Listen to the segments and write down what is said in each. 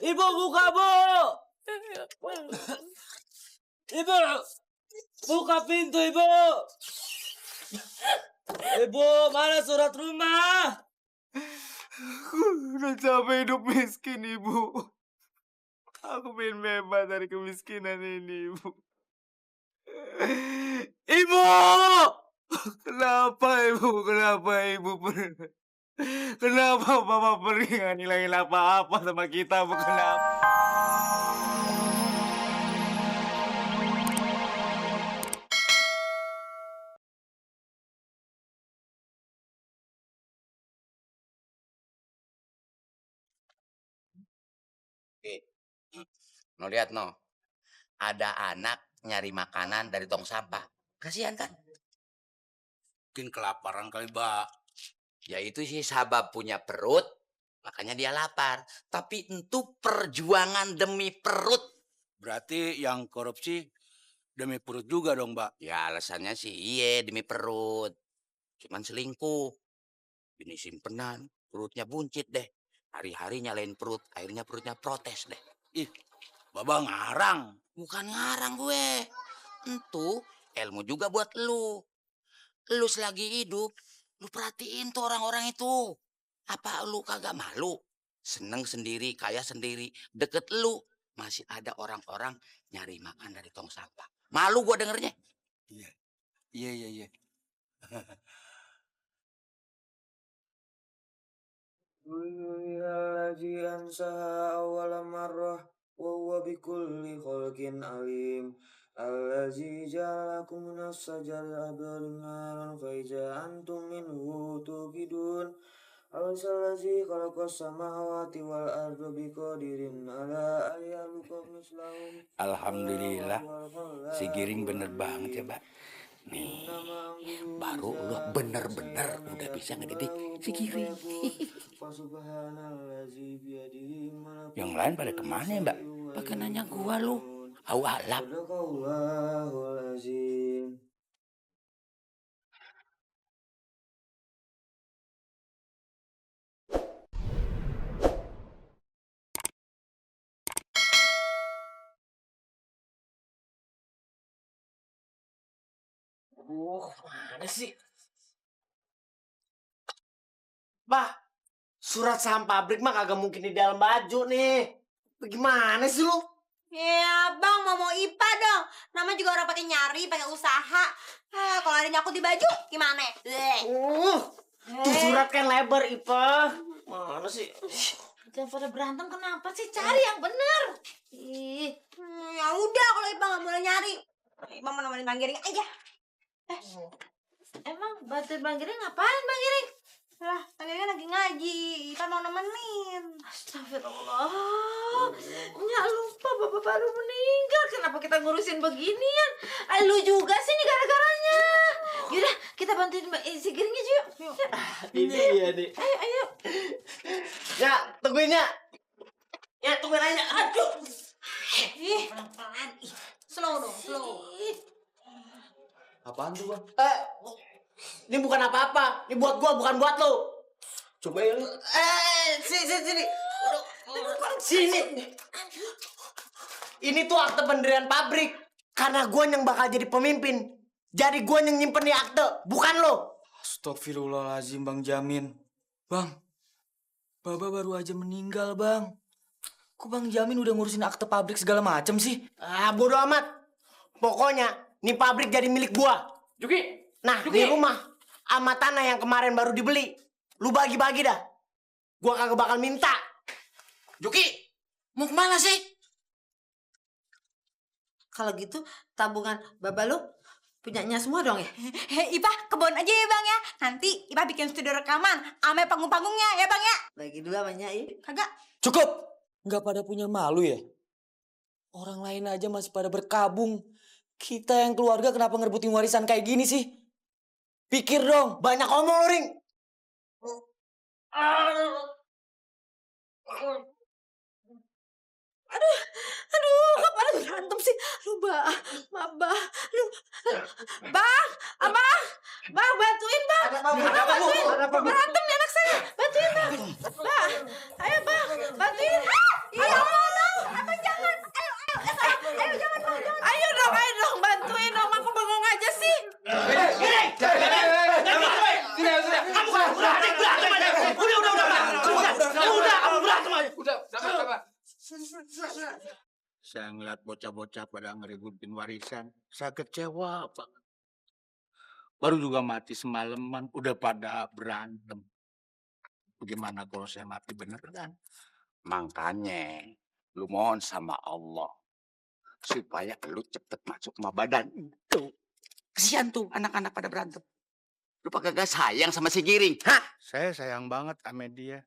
Ibu buka, Bu! Ibu, buka pintu, Ibu! Ibu, mana surat rumah? Aku udah capek hidup miskin, Ibu. Aku pengen bebas dari kemiskinan ini, Ibu. Ibu! Kenapa, Ibu? Kenapa, Ibu? Kenapa Papa pergi nggak nilaiin apa-apa sama kita, Bu? Kenapa? No lihat no, ada anak nyari makanan dari tong sampah. Kasihan kan? Mungkin kelaparan kali, Mbak. Ya itu sih sabab punya perut, makanya dia lapar. Tapi itu perjuangan demi perut. Berarti yang korupsi demi perut juga dong, Mbak. Ya alasannya sih iye demi perut. Cuman selingkuh. Ini simpenan, perutnya buncit deh. Hari-hari nyalain perut, akhirnya perutnya protes deh. Ih, Babang ngarang. Bukan ngarang gue. Itu ilmu juga buat lu. Lu selagi hidup, lu perhatiin tuh orang-orang itu. Apa lu kagak malu? Seneng sendiri, kaya sendiri. Deket lu, masih ada orang-orang nyari makan dari tong sampah. Malu gua dengernya. Iya. Iya. Alladzi ansaha awwala marrah wa huwa bikulli khalqin alim. Alladzi ja'alakum minas sajari abdal naran fa iza antum minhu tuqidun. Alladzi khalaqas samawati wal arda biqadirin ala ayyalukum mislahum. Alhamdulillah. Si Giring bener banget ya, Mbak. Nih, baru lu bener-bener udah bisa ngedidik si Giring. Yang lain pada kemana ya, Mbak? Pakai nanya gua lu. Awalap. Mana sih? Bah, surat saham pabrik mah kagak mungkin di dalam baju nih. Bagaimana sih lu? Ya bang, mau IPA dong. Nama juga orang pakai nyari, pakai usaha. Kalau ada nyakut di baju, gimana? Tuh surat kan lebar, Ipa. Mana sih? Jangan pada berantem kenapa sih? Cari yang bener. Ya udah kalau IPA nggak boleh nyari. IPA mau nemenin Bang Giring aja. Emang bantuin Bang Giring ngapain Bang Giring? Lah, Bang Giring lagi ngaji. IPA mau nemenin. Astagfirullah. Nggak lupa bapak baru meninggal. Kenapa kita ngurusin beginian? Lu juga sih nih gara-garanya. Yaudah, kita bantuin si Giring aja yuk. Ini ya nih. Ayo. Ya, tungguin ya. Ya, tungguin aja. Aduh. Pelan-pelan. Slow dong, slow. Apaan tuh, Bang? Ini bukan apa-apa. Ini buat gua, bukan buat lo. Coba ya lu. Sini. Sini. Ini tuh akte pendirian pabrik. Karena gua yang bakal jadi pemimpin. Jadi gua yang nyimpen nih akte, bukan lo. Astagfirullahaladzim, Bang Jamin. Bang, Baba baru aja meninggal, Bang. Kok Bang Jamin udah ngurusin akte pabrik segala macem sih? Bodo amat. Pokoknya, nih pabrik jadi milik gua. Juki. Nah, di rumah sama tanah yang kemarin baru dibeli. Lu bagi-bagi dah. Gua kagak bakal minta. Juki, mau kemana sih? Kalau gitu tabungan Baba lu punyanya semua dong ya? Ipa kebon aja ya Bang ya. Nanti Ipa bikin studio rekaman ame panggung-panggungnya ya Bang ya. Bagi dua sama Nyai. Kagak. Cukup! Nggak pada punya malu ya? Orang lain aja masih pada berkabung. Kita yang keluarga kenapa ngerebutin warisan kayak gini sih? Pikir dong. Banyak omong lu, Ring. Aduh, kapan berantem sih? Lu Bang, Bang, bantuin Bang. Abang bantuin. Berantem nih anak saya. Bantuin Bang. Bang, ayo Bang, bantuin. Iya. Saya ngeliat bocah-bocah pada ngeributin warisan. Saya kecewa, Pak. Baru juga mati semalaman, udah pada berantem. Bagaimana kalau saya mati beneran? Makanya, lu mohon sama Allah. Supaya lu cepet masuk sama badan itu. Kesian tuh anak-anak pada berantem. Lu pakai gak sayang sama si Giring, hah? Saya sayang banget sama dia.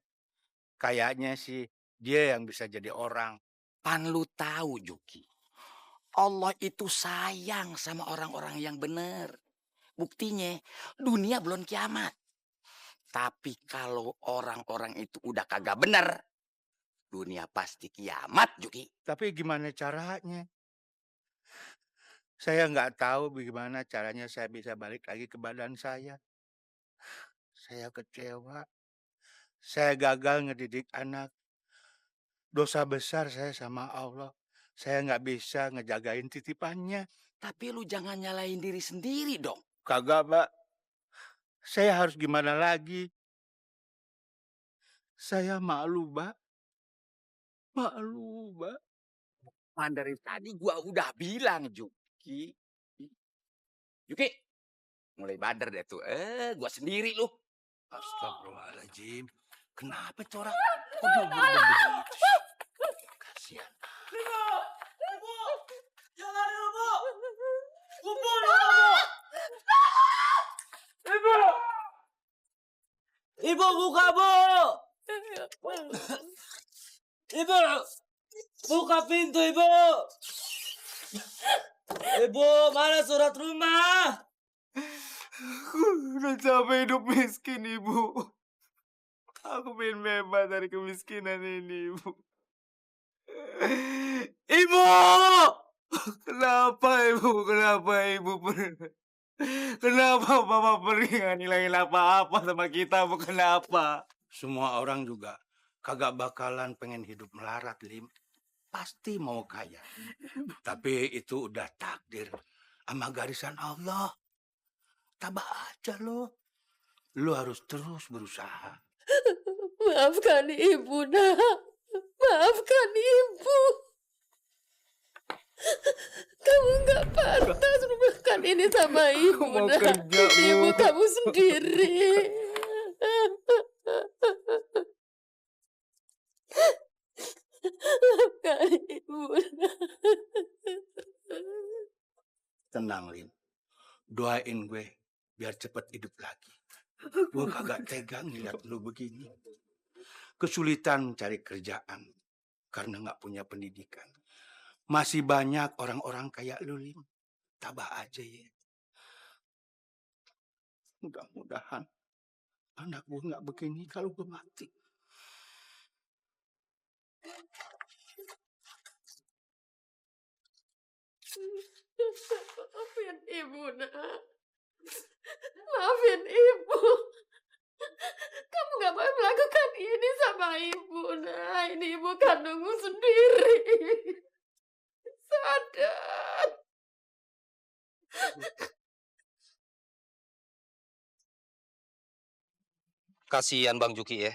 Kayaknya sih dia yang bisa jadi orang. Pan lu tahu, Juki. Allah itu sayang sama orang-orang yang benar. Buktinya, dunia belum kiamat. Tapi kalau orang-orang itu udah kagak benar, dunia pasti kiamat, Juki. Tapi gimana caranya? Saya nggak tahu bagaimana caranya saya bisa balik lagi ke badan saya. Saya kecewa. Saya gagal ngedidik anak. Dosa besar saya sama Allah. Saya nggak bisa ngejagain titipannya. Tapi lu jangan nyalain diri sendiri dong. Kagak, Pak. Saya harus gimana lagi? Saya malu, Pak. Malu, Pak. Dari tadi gua udah bilang, Juki. Juki, mulai badar deh tuh. Gua sendiri lu. Astagfirullahaladzim. Kenapa tuh orang? Kok dia berubah begitu sih? Kasihan. Ibu! Jangan ibu! Kumpul ibu! Ibu buka, Bu! Ibu! Buka pintu, Ibu! Ibu, mana surat rumah? Udah capek hidup miskin, Ibu. Aku pengen bebas dari kemiskinan ini, Ibu. Ibu! Kenapa, Ibu? Kenapa, Ibu? Kenapa Papa pergi nggak nilaiin apa-apa sama kita, Bu? Kenapa? Semua orang juga kagak bakalan pengen hidup melarat, Lim. Pasti mau kaya. Tapi itu udah takdir sama garisan Allah. Tabah aja lo. Lo harus terus berusaha. Maafkan ibu, nak. Maafkan ibu. Kamu nggak pantas melakukan ini sama ibu, mau nak. kerja, Itu ibu Bu. kamu sendiri. Maafkan ibu, nak. Tenang, Lim. Doain gue biar cepet hidup lagi. Gue kagak tega ngeliat lu begini. Kesulitan mencari kerjaan karena nggak punya pendidikan. Masih banyak orang-orang kayak lu, Lim. Tabah aja ya. Mudah-mudahan anak gue nggak begini kalau gue mati. Maafin ibu, nak. Maafin ibu. Kamu gak boleh melakukan ini sama ibu, nak. Ini ibu kandungmu sendiri. Sadar. Kasihan Bang Juki ya.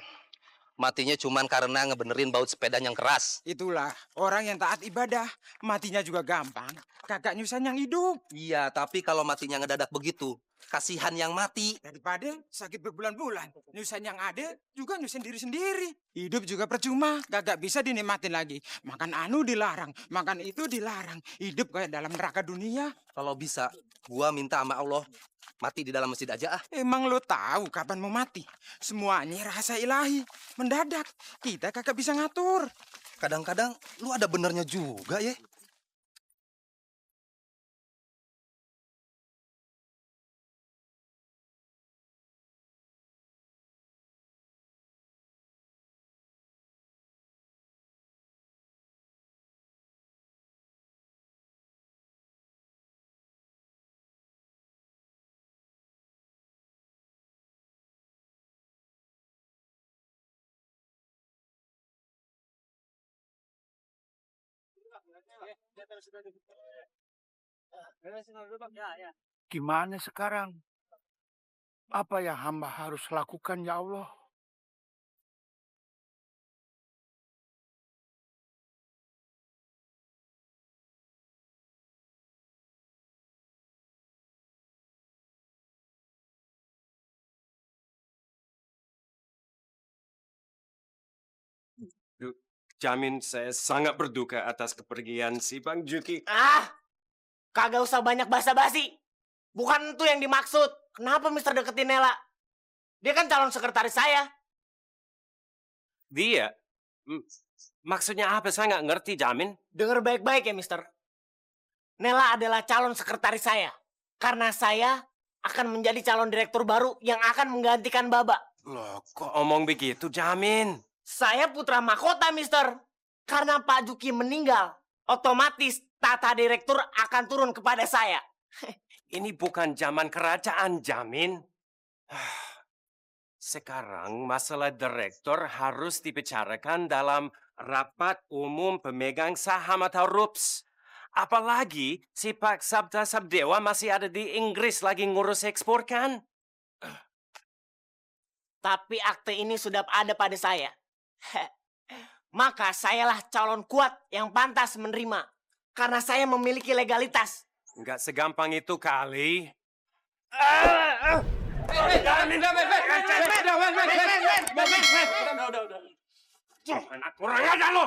Matinya cuman karena ngebenerin baut sepeda yang keras. Itulah orang yang taat ibadah, matinya juga gampang. Kagak nyusahin yang hidup. Iya, tapi kalau matinya ngedadak begitu, kasihan yang mati. Daripada sakit berbulan-bulan, nyusahin yang ada juga nyusahin diri sendiri. Hidup juga percuma, kagak bisa dinikmatin lagi. Makan anu dilarang, makan itu dilarang. Hidup kayak dalam neraka dunia. Kalau bisa, gua minta sama Allah mati di dalam masjid aja ah. Emang lo tahu kapan mau mati? Semuanya rahasia ilahi. Mendadak, kita kagak bisa ngatur. Kadang-kadang lu ada benernya juga ya. Gimana sekarang? Apa yang hamba harus lakukan, ya Allah? Jamin saya sangat berduka atas kepergian si Bang Juki. Kagak usah banyak basa-basi. Bukan itu yang dimaksud. Kenapa Mister deketin Nela? Dia kan calon sekretaris saya. Dia? Maksudnya apa? Saya nggak ngerti, Jamin. Dengar baik-baik ya, Mister. Nela adalah calon sekretaris saya. Karena saya akan menjadi calon direktur baru yang akan menggantikan Baba. Loh, kok omong begitu, Jamin? Saya putra mahkota, Mister. Karena Pak Juki meninggal, otomatis tata direktur akan turun kepada saya. Ini bukan zaman kerajaan, Jamin. Sekarang masalah direktur harus dibicarakan dalam rapat umum pemegang saham atau RUPS. Apalagi si Pak Sabda Sabdewa masih ada di Inggris lagi ngurus ekspor kan? Tapi akte ini sudah ada pada saya. Maka sayalah calon kuat yang pantas menerima. Karena saya memiliki legalitas. Nggak segampang itu kali. Anak kurang aja lo.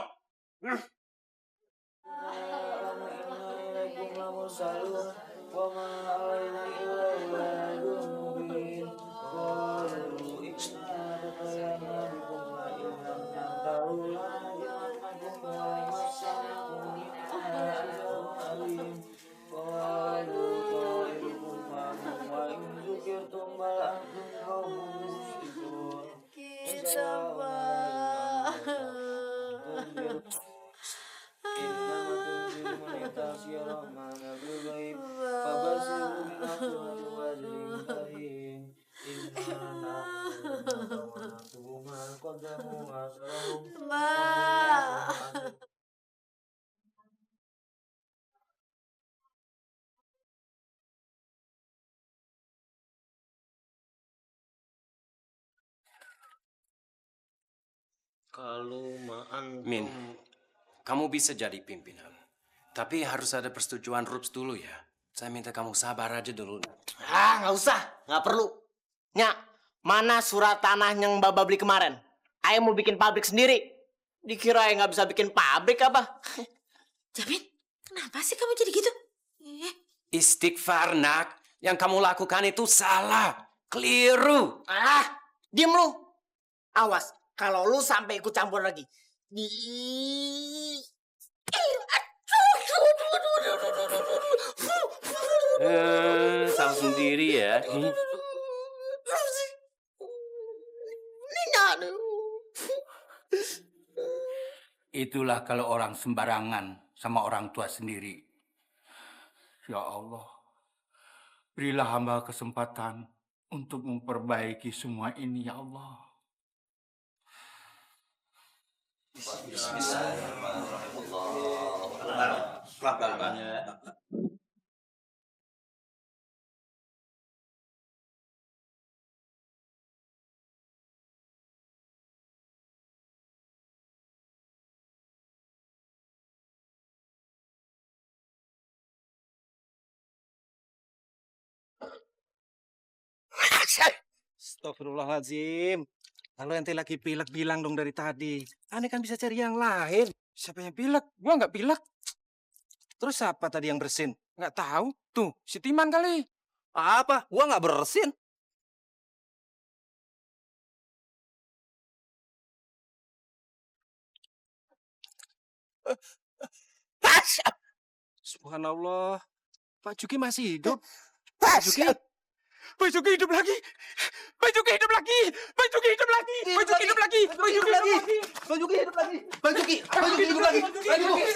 Min, kamu bisa jadi pimpinan. Tapi harus ada persetujuan RUPS dulu ya. Saya minta kamu sabar aja dulu. Nggak usah. Nggak perlu. Nyak, mana surat tanah yang Baba beli kemarin? Ayah mau bikin pabrik sendiri. Dikira nggak bisa bikin pabrik apa? Jamin, kenapa sih kamu jadi gitu? Istighfar, nak. Yang kamu lakukan itu salah. Keliru. Diem lu. Awas, kalau lu sampai ikut campur lagi. Tahu sendiri ya. Itulah kalau orang sembarangan sama orang tua sendiri. Ya Allah, berilah hamba kesempatan untuk memperbaiki semua ini, ya Allah. Astagfirullahaladzim. Kalau ente lagi pilek bilang dong dari tadi. Aneh kan bisa cari yang lain. Siapa yang pilek? Gua nggak pilek. Terus siapa tadi yang bersin? Nggak tahu. Tuh, si Timan kali. Apa? Gua nggak bersin. Subhanallah. Pak Juki masih hidup. Pak Juki. Pak Juki hidup lagi. Pak Juki hidup lagi. Pak Juki hidup lagi. Pak Juki hidup lagi. Pak Juki hidup lagi. Pak Juki hidup lagi. Pak Juki hidup lagi. Pak Juki hidup lagi. Pak Juki.